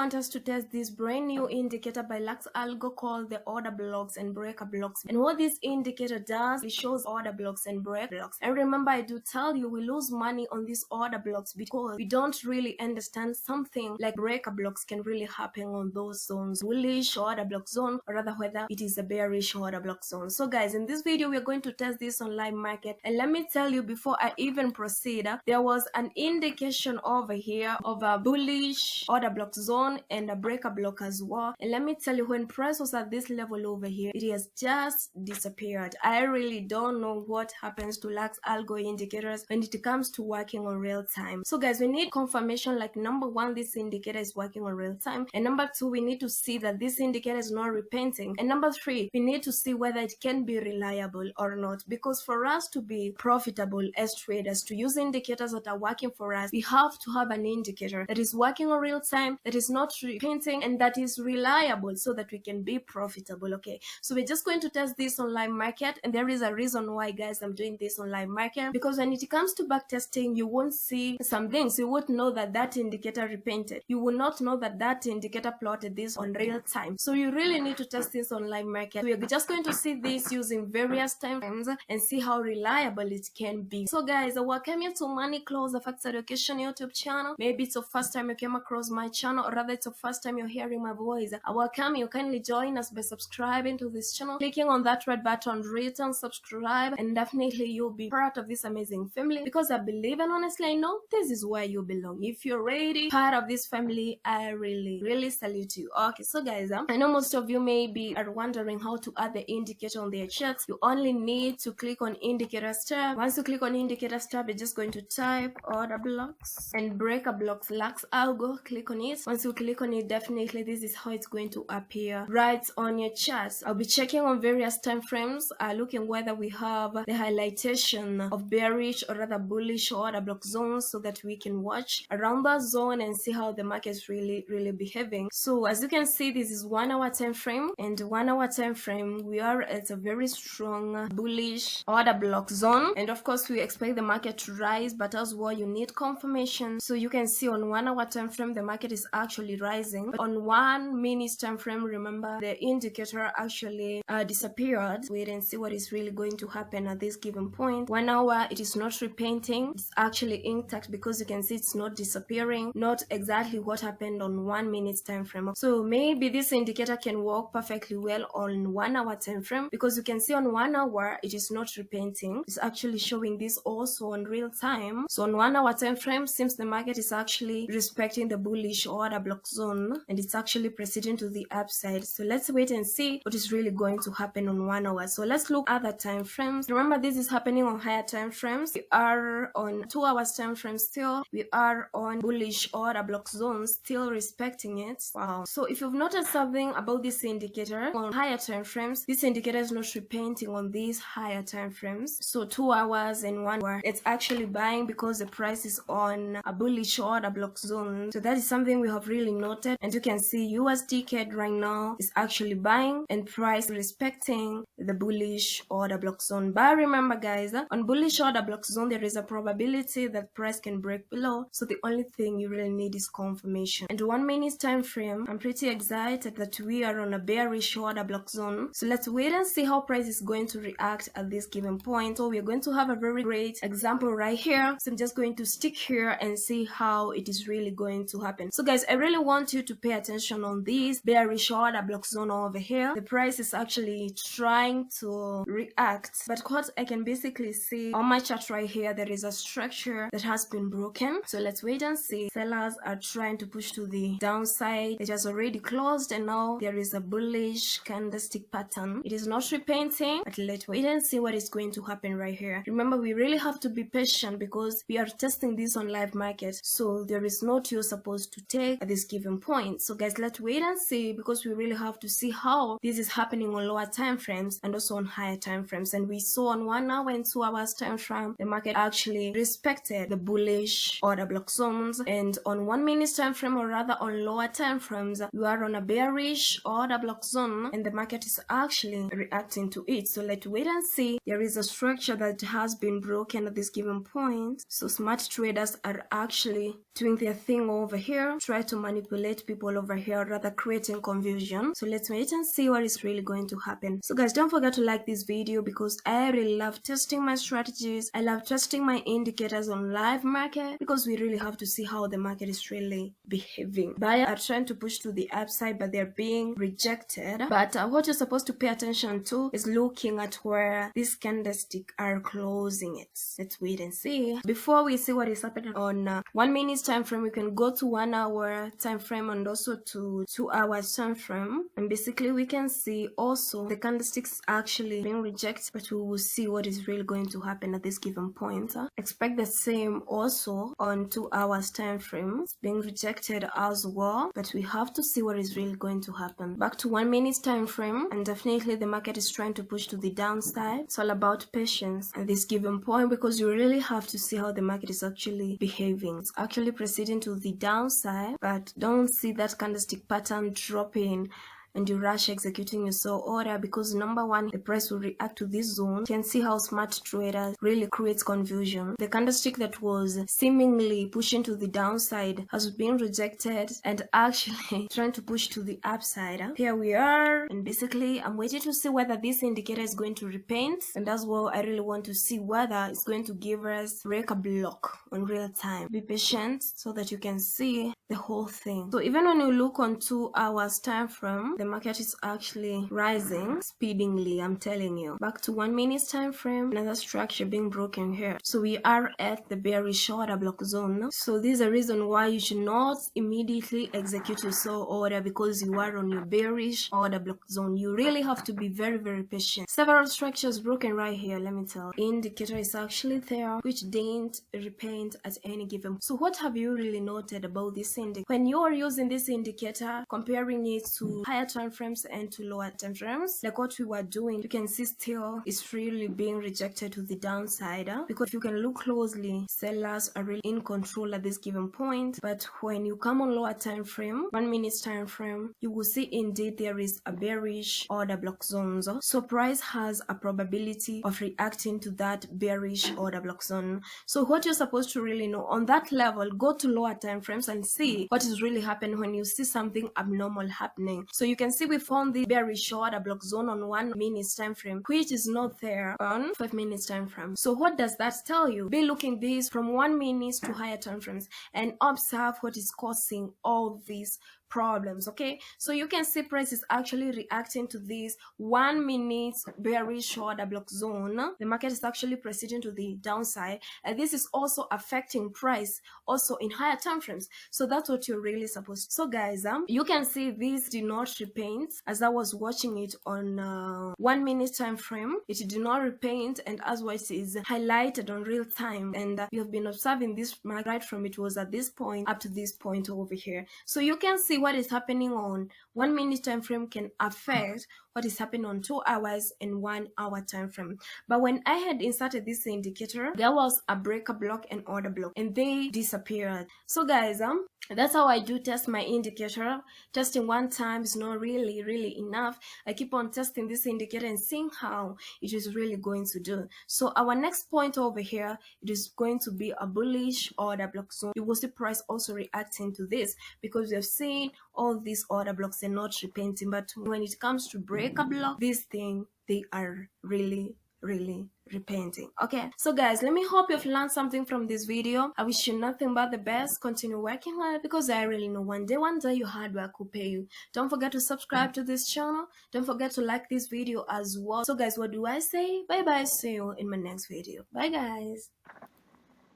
want us to test this brand new indicator by Lux Algo called the order blocks and breaker blocks. And what this indicator does, it shows order blocks and break blocks. And remember, I do tell you we lose money on these order blocks because we don't really understand something like breaker blocks can really happen on those zones, bullish order block zone, or rather whether it is a bearish order block zone. So guys, in this video we are going to test this on live market, and let me tell you before I even proceed, there was an indication over here of a bullish order block zone and a breaker block as well. And let me tell you, when price was at this level over here, it has just disappeared. I really don't know what happens to Lux Algo indicators when it comes to working on real time. So guys, we need confirmation, like number one, this indicator is working on real time, and number two, we need to see that this indicator is not repenting, and number three, we need to see whether it can be reliable or not. Because for us to be profitable as traders, to use indicators that are working for us, we have to have an indicator that is working on real time, that is not repenting, and that is reliable, so that we can be profitable. Okay, so we're just going to test this on live market, and there is a reason why, guys, I'm doing this on live market, because when it comes to back testing, you won't see some things. You won't know that that indicator repented. You will not know that that indicator plotted this on real time. So you really need to test this on live market. We are just going to see this using various time frames and see how reliable it can be. So guys, welcome you to Money Close Effects Education YouTube channel. Maybe it's the first time you came across my channel, or rather it's the first time you're hearing my voice. I welcome you. Kindly join us by subscribing to this channel, clicking on that red button written subscribe, and definitely you'll be part of this amazing family, because I believe and honestly I know this is where you belong. If you're already part of this family, I really salute you. Okay, so guys, I know most of you maybe are wondering how to add the indicator on their charts. You only need to click on indicators tab. Once you click on indicators tab, you're just going to type order blocks and breaker blocks Lux Algo. Click on it. Once you click on it, definitely this is how it's going to appear right on your charts. I'll be checking on various time frames, looking whether we have the highlightation of bearish or rather bullish order block zones, so that we can watch around that zone and see how the market is really behaving. So as you can see, this is 1 hour time frame, and 1 hour time frame we are at a very strong bullish order block zone, and of course we expect the market to rise, but as well you need confirmation. So you can see on 1 hour time frame the market is actually rising, but on 1 minute time frame, remember, the indicator actually disappeared. Wait and see what is really going to happen at this given point. 1 hour, it is not repainting, it's actually intact, because you can see it's not disappearing, not exactly what happened on 1 minute time frame. So maybe this indicator can work perfectly well on 1 hour time frame, because you can see on 1 hour it is not repainting, it's actually showing this also on real time. So on 1 hour time frame, seems the market is actually respecting the bullish order block zone, and it's actually proceeding to the upside. So let's wait and see what is really going to happen on 1 hour. So let's look at the time frames. Remember, this is happening on higher time frames. We are on 2 hours time frame still. We are on bullish order block zone, still respecting it. Wow. So if you've noticed something about this indicator on higher time frames, this indicator is not repainting on these higher time frames. So 2 hours and 1 hour, it's actually buying because the price is on a bullish order block zone. So that is something we have really noted, and you can see USD CAD right now is actually buying and price respecting the bullish order block zone. But remember guys, on bullish order block zone there is a probability that price can break below, so the only thing you really need is confirmation. And 1 minute time frame, I'm pretty excited that we are on a bearish order block zone. So let's wait and see how price is going to react at this given point. So we're going to have a very great example right here. So I'm just going to stick here and see how it is really going to happen. So guys, I really want you to pay attention on this bearish order block zone over here. The price is actually trying to react, but what I can basically see on my chart right here, there is a structure that has been broken. So let's wait and see. Sellers are trying to push to the downside. It has already closed, and now there is a bullish candlestick pattern. It is not repainting, but let's wait and see what is going to happen right here. Remember, we really have to be patient because we are testing this on live market, so there is note you're supposed to take at this given point. So guys, let's wait and see, because we really have to see how this is happening on lower time frames and also on higher time frames. And we saw on 1 hour and 2 hours time frame the market actually respected the bullish order block zones, and on 1 minute time frame, or rather on lower time frames, we are on a bearish order block zone, and the market is actually reacting to it. So let's wait and see. There is a structure that has been broken at this given point, so smart traders are actually doing their thing over here, try to manipulate people over here, rather creating confusion. So let's wait and see what is really going to happen. So guys, don't forget to like this video because I really love testing my strategies. I love testing my indicators on live market because we really have to see how the market is really behaving. Buyers are trying to push to the upside, but they're being rejected. But what you're supposed to pay attention to is looking at where these candlesticks are closing it. Let's wait and see. Before we see what is happening on 1 minute time frame, we can go to 1 hour time frame and also to 2 hours time frame, and basically we can see also the candlesticks actually being rejected, but we will see what is really going to happen at this given point. Expect the same also on 2 hours time frame. It's being rejected as well, but we have to see what is really going to happen. Back to 1 minute time frame, and definitely the market is trying to push to the downside. It's all about patience at this given point because you really have to see how the market is actually behaving. It's actually proceeding to the downside, but don't see that candlestick pattern dropping and you rush executing your sell order, because number one, the price will react to this zone. You can see how smart traders really creates confusion. The candlestick that was seemingly pushing to the downside has been rejected and actually trying to push to the upside. Here we are, and basically I'm waiting to see whether this indicator is going to repaint, and as well I really want to see whether it's going to give us break a block on real time. Be patient so that you can see the whole thing. So even when you look on 2 hours time frame, the market is actually rising speedingly, I'm telling you. Back to 1 minute time frame, another structure being broken here. So we are at the bearish order block zone. So this is a reason why you should not immediately execute your sell order because you are on your bearish order block zone. You really have to be very, very patient. Several structures broken right here, let me tell you. Indicator is actually there, which didn't repaint at any given. So what have you really noted about this indicator? When you are using this indicator, comparing it to higher time frames and to lower time frames, like what we were doing, you can see still it's really being rejected to the downside, because if you can look closely, sellers are really in control at this given point. But when you come on lower time frame, 1 minute time frame, you will see indeed there is a bearish order block zones. So price has a probability of reacting to that bearish order block zone. So what you're supposed to really know on that level, go to lower time frames and see what is really happening when you see something abnormal happening. So you can see we found the bearish order block zone on 1 minute time frame, which is not there on 5 minutes time frame. So what does that tell you? Be looking this from 1 minute to higher time frames and observe what is causing all these problems. Okay, so you can see price is actually reacting to this 1 minute bearish order block zone. The market is actually proceeding to the downside, and this is also affecting price also in higher time frames. So that's what you're really supposed to. So guys, you can see this did not repaint as I was watching it on 1 minute time frame. It did not repaint, and as what is highlighted on real time, and you have been observing this right from it was at this point up to this point over here. So you can see what is happening on 1 minute time frame can affect what is happening on 2 hours and 1 hour time frame. But when I had inserted this indicator, there was a breaker block and order block, and they disappeared. So guys, that's how I do test my indicator. Testing one time is not really enough. I keep on testing this indicator and seeing how it is really going to do. So our next point over here, it is going to be a bullish order block zone. You will see price also reacting to this because we have seen all these order blocks are not repenting, but when it comes to break a block, this thing, they are really repenting. Okay, so guys, let me hope you've learned something from this video. I wish you nothing but the best. Continue working hard because I really know one day your hard work will pay you. Don't forget to subscribe to this channel. Don't forget to like this video as well. So guys, what do I say? Bye bye. See you in my next video. Bye guys.